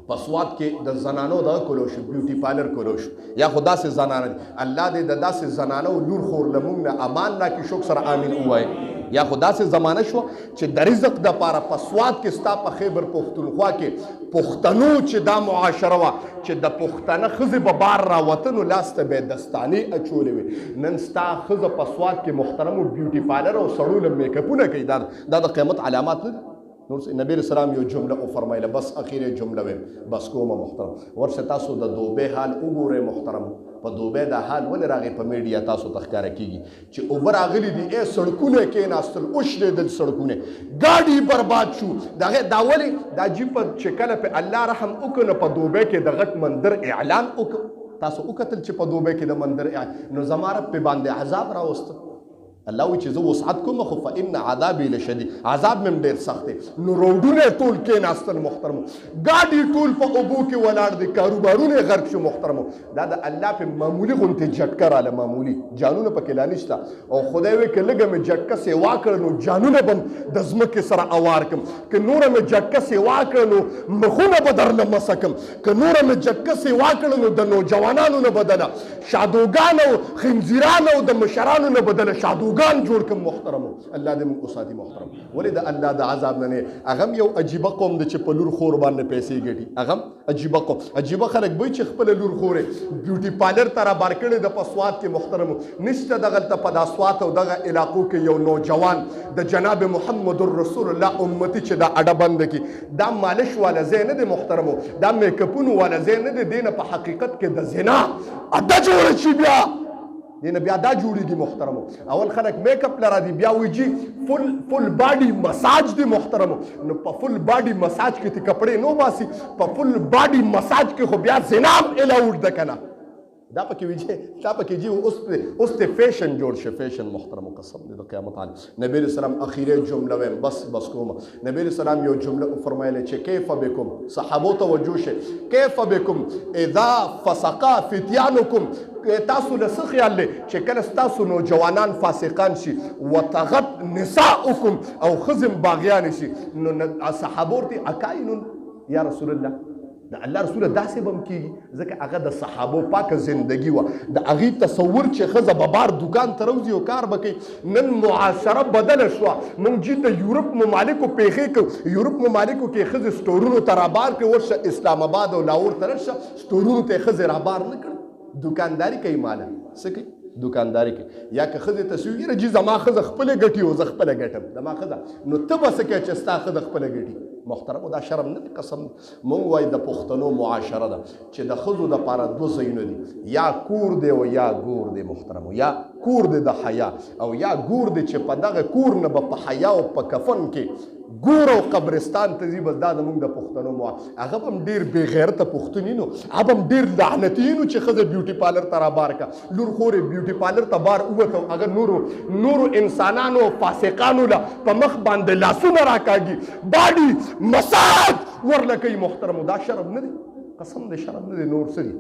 په سواد کې د زنانو دغه کولو شو بیوټي پارلر کولو شو یا خو داسې زنانه الله دې د داسې زنانو لور خور له موږ نه امان راکړي شوق سره آمین ووایي یا خو داسې زمانه شوه چې د رزق دپاره په سواد کې ستا په خیبر پښتونخوا کې پښتنو چې دا معاشره وه چې د پښتنه ښځې به بار راوته نو لاس ته به یې دستانې اچولې وې نن ستا ښځه په سواد کې محترمو بیوټي پارلر او سړو له میکپونه کوي دا د قیامت علامات نه دي نور نبی اسلام یو جمله وفرمایله بس اخیره جمله ویم بس کومه محترم ورسه تاسو د دوبۍ حال وګورئ محترم په دوبۍ دا حال ولې راغی په میډیا تاسو ته ښکاره کیږي چې اوبه راغلي دي سړکونه کېناستل وشلېدل سړکونه ګاډي برباد شو دغه دا ولې دا جیب چې کله په الله رحم وکړو نو په دوبۍ کې د غټ مندر اعلان وکړ تاسو وکتل چې په دوبۍ کې د مندر نو زما رب په باندې عذاب راوسته الله وی چې زه وسعت کوم خو فإن عذابي لشدید عذاب مې ډېر سخت دی نو روډونه ټول کېناستل محترمو ګاډي ټول په اوبو کې ولاړ دي کاروبارونه غرق شو محترمو دا د الله په معمولي غونډې جټکه راله معمولي جانونه پکې لا نشته او خدای وی که لږه مې جټکه سیوا کړه نو جانونه به د ځمکې سره اوار کړم که نوره مې جټکه سیوا کړه نو مخونه به درله مسه کړم که نوره مې جټکه سیوا کړه نو د نوجوانانو نه بدله شادوګان او خنزیران او د مشرانو نه بدله شادوګان جوړ کړم محترمو الله دې موږ وساتي محترم ولې د الله د عذاب نه هغه یو عجیبه قوم دی چې په لور خور باندې پیسې ګټي هغه عجیبه قوم عجیبه خلک به چې خپل لور خورې بیوټي پارلر ته رابار کړي د په سواد کې محترمو نشته دغلته په دا سواد او دغه علاقو کې یو نوجوان د جناب محمد رسول الله امتی چې دا اډه بند کړي دا مالش والا ځای نه دی محترمو دا میکپونو والا ځای نه دی دې نه په حقیقت کې د زنا اډه جوړه شي بیا دینه بیا دا جوړیږي محترمو اول خلک میک اپ لرا دي بیا وی جی فل باډي مساج دی محترمو نو په فل باډي مساج کې تی کپڑے نو باسي په فل باډي مساج کې خو بیا زنام الاوډ د کنه دا پکې ویجه دا پکې جی اوس ته فیشن جوړ شه فیشن محترمو قسم دې د قیامت علی نبی اسلام اخیره جمله ویم بس کوم نبی اسلام یو جمله فرمایله چې کیف بكم صحابو توجه شه کیف بكم اذا فسقا فتيانكم تاسو له څه خیال دی چې کله ستاسو نوجوانان فاسقان شي وتغت نساؤکم او خزم باغیان شي نو صحابو ورته اکاینون یا رسول الله د الله رسول داسې بم کیږي ځکه هغه د صحابو پاکه زندگی و د هغې تصور چې ښځه به بار دوکان ته روځي او کار به کوي نن معاشره بدله شوه موږ جي د یورپ ممالکو پیښې کوو یورپ ممالکو کې ښځې سټورونو ته رابار کوي ورشه اسلام آباد او لاهور ته رشه سټورونو ته یې ښځې رابار نه کړي دوکانداري کوي ماله څه کوي دوکانداري کوي یا که ښځې ته سوي یاره جي زما ښځه خپله ګټي او زه خپله ګټم زما ښځه نو ته به څه کوې چې ستا ښځه خپله ګټي محترمو دا شرم نه دی قسم مونږ وایي د پښتنو معاشره ده چې د ښځو دپاره دوه ځایونه دي یا کور دی او یا ګور دی محترمو یا کور دی د حیا او یا ګور دی چې په دغه کور نه به په حیا او په کفن کې ګور او قبرستان ته ځي بس دا زموږ د پښتنو هغه به هم ډېر بېغیرته پښتون نو هغه هم ډېر لعنتي نو چې ښځه بیوټي پارلر ته رابار کا لور خورې بیوټي پارلر ته بار ووته هغه نورو انسانانو فاسقانو له په مخ باندې لاسونه راکاږي باډي مساج ورله کوي محترمو دا شرم نه دی قسم دی شرم نه دی نور څه دي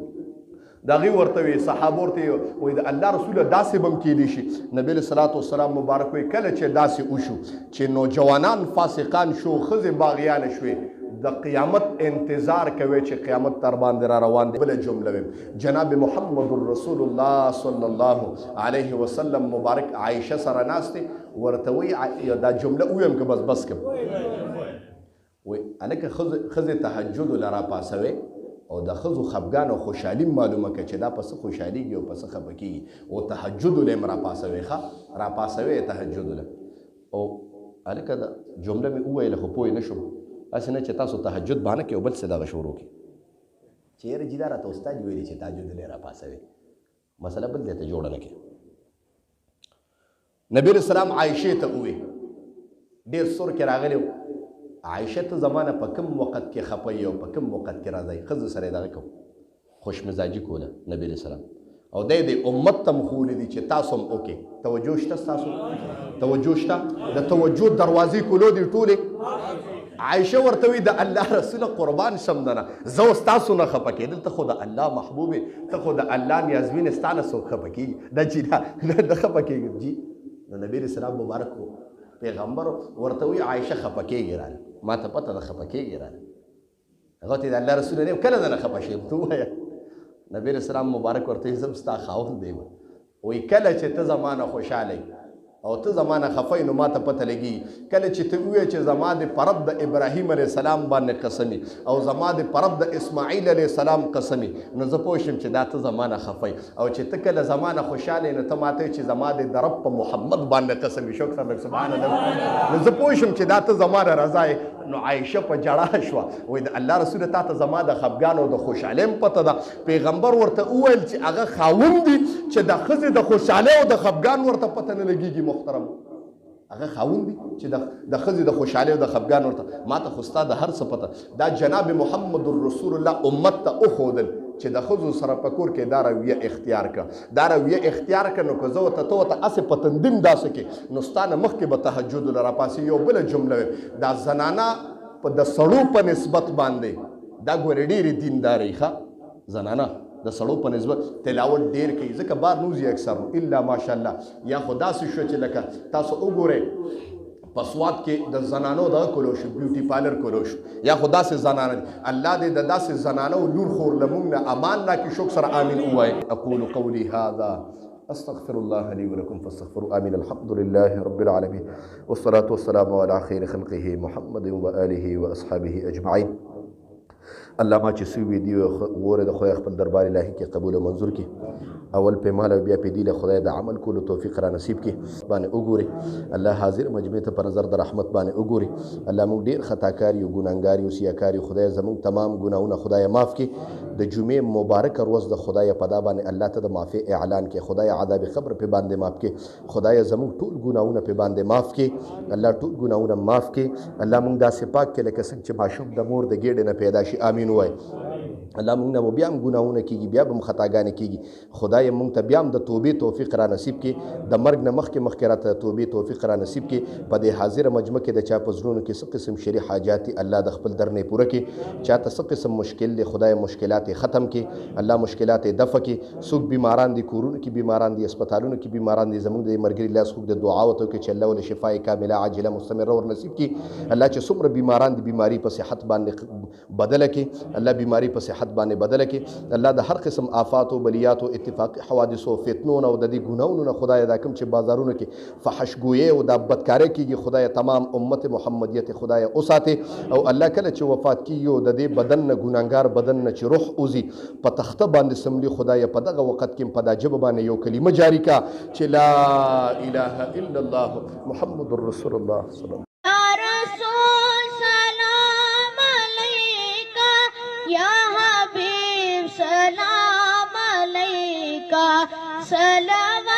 د هغې ورته وي صحابو ورته وایي د الله رسوله داسې به هم کیدی شي نبی علیه صلات وسلام مبارک وایي کله چې داسې وشو چې نوجوانان فاسقان شو ښځې باغیانه شوې د قیامت انتظار کوي چې قیامت تر باندې را روان دی بله جمله ویم جناب محمد رسول الله صلی الله علیه وسلم مبارک عایشه سره ناست دی ورته وایي دا جمله ویم که بس کم وایي هلکه ښځې تهجد له راپاڅوي او د ښځو خفګان او خوشحالي معلومه کړه چې دا په څه خوشحالېږي او په څه خفه کېږي او تهجد له هم راپاڅوي ښه راپاڅوي تهجد له او هلکه دا جمله مې وویله خو پوه نه شوم هسې نه چې تاسو تهجد بانه کړئ او بل څه دغه شروع کړي چې یاره جي دا راته استاد ویلي چې تهجد له راپاڅوي مسله بل دی ته جوړه نه کړي نبي اسلام عایشې ته ووی ډېر سور کې راغلی عایشه ته زمانه په کوم وخت کې خپه او په کوم وخت کې راځي ښځو سره دغه کوم خوش مزاجي کوله نبی اسلام او د امت ته مخولي دي چې تاسو هم اوکې توجه شته تاسو توجه شته د توجه دروازې کولو دي ټولې عایشه ورته وی د الله رسول قربان شم دنه زه اوس تاسو نه خفه کېدل ته خو د الله محبوب ته خو د الله نیازبین ستانه څوک خفه کېږي دا چې د خفه کېږي جي د نبی اسلام مبارک پیغمبر ورته وی عایشه خفه کېږي راله ما ته پته ده خفه کېږي راله هغه ته د الله رسول نه کله نه خپه شي ته وایه نبی رسول الله مبارک ورته زم ستا خاوند دی وایي کله چې ته زمانه خوشحاله او ته زمانه خفه نو ما ته پته لګي کله چې ته وایې چې زما د پرب د ابراهیم علیه السلام باندې قسمي او زما د پرب د اسماعیل علیه السلام قسمي نو زه پوه شم چې دا ته زمانه خفه او چې ته کله زمانه خوشحاله نو ته ماته چې زما د رب په محمد باندې قسمي شکر صاحب سبحان الله نو زه پوه شم چې دا ته زمانه رضا نو عایشه په جړه شوه وایي د الله رسول تا ته زما د خفګان او د خوشحالۍ هم پته ده پیغمبر ورته وویل چې هغه خاوند دي چې د ښځې د خوشحالۍ او د خفګان ورته پته نه لګېږي محترم هغه خاوند دي چې د ښځې د خوشحالۍ او د خفګان ورته ما ته خو ستا د هر څه پته دا جناب محمد رسول الله امت ته وښودل چې د ښځو سره په کور کې دا رویه اختیار کړه دا رویه اختیار کړه نو که زه ورته ته ورته هسې په تندیم داسې کې نو ستا نه مخکې به تهجد له راپاسې یو بله جمله دا زنانه د سړو په نسبت باندې دا ګورې ډېرې دیندارۍ ښه زنانه د سړو په نسبت تلاوت ډېر کوي ځکه بار نوځي اکثر الا ماشاءالله یا خو داسې شو چې لکه تاسو وګورئ په سوات کې د زنانو دغه کولو شو بیوټي پارلر کولو شو یا خو داسې زنانه دي الله دې د داسې زنانو لور خور له موږ نه امان راکړي شوق سره آمین ووایي اقول قولي هذا استغفر الله لي ولكم فاستغفروا آمين الحمد لله رب العالمين والصلاة والسلام على خير خلقه محمد وآله وأصحابه أجمعين الله ما چې سوي ویډیو وره د خدای خپل دربار الهي کې قبول او منظور کړي اول په مال او بیا په دې له خدای د عمل کولو توفیق را نصیب کړي باندې وګوري الله حاضر مجمع ته په نظر د رحمت باندې وګوري الله موږ ډیر خطاکار یو ګناګار یو سیاکار یو خدای زموږ تمام ګناونه خدای معاف کړي د جمعې مبارک ورځ د خدای په دا باندې الله ته د معافی اعلان کړي خدای عذاب قبر په باندې معاف کړي خدای زموږ ټول ګناونه په باندې معاف کړي الله ټول ګناونه معاف کړي الله موږ داسې پاک کړي لکه څنګه چې ماشوم د مور د ګېډې نه پیدا شي آمین وای الله موږ نه بیا هم ګناونه کېږي بیا به هم خطاګانې کېږي خدای موږ ته بیا هم د توبې توفیق را نصیب کړي د مرګ نه مخکې راته توبې توفیق را نصیب کړي په دې حاضره مجمع کې د چا په زړونو کې څه قسم شرعي حاجات دي الله د خپل در نه پوره کړي چاته څه قسم مشکل دی خدای مشکلات ختم کړي الله مشکلات دفع کړي څوک بیماران دي کورونو کې بیماران دي هسپتالونو کې بیماران دي زموږ د ملګري لاس خوږ د دعا وته کې چې الله ول شفای کامله عاجله مستمره ور نصیب کړي الله چې څومره بیماران دي بیماری په صحت باندې بدله کړي الله بیماری په صحت باندې بدله کړي الله د هر قسم آفات او بلیات او اتفاق حوادث او فتنو او د دې ګناونو نه خدای دا کوم چې بازارونو کې فحش ګویي او د بدکارۍ کېږي خدای تمام امت محمدیت خدای اوساته او الله کله چې وفات کیږي د دې بدن نه ګناګار بدن نه چې روح اوزي په تخته باندې سملي خدای په دغه وخت کې په دا جبه باندې یو کلمه جاری کا چې لا اله الا الله محمد رسول الله صلی الله سلام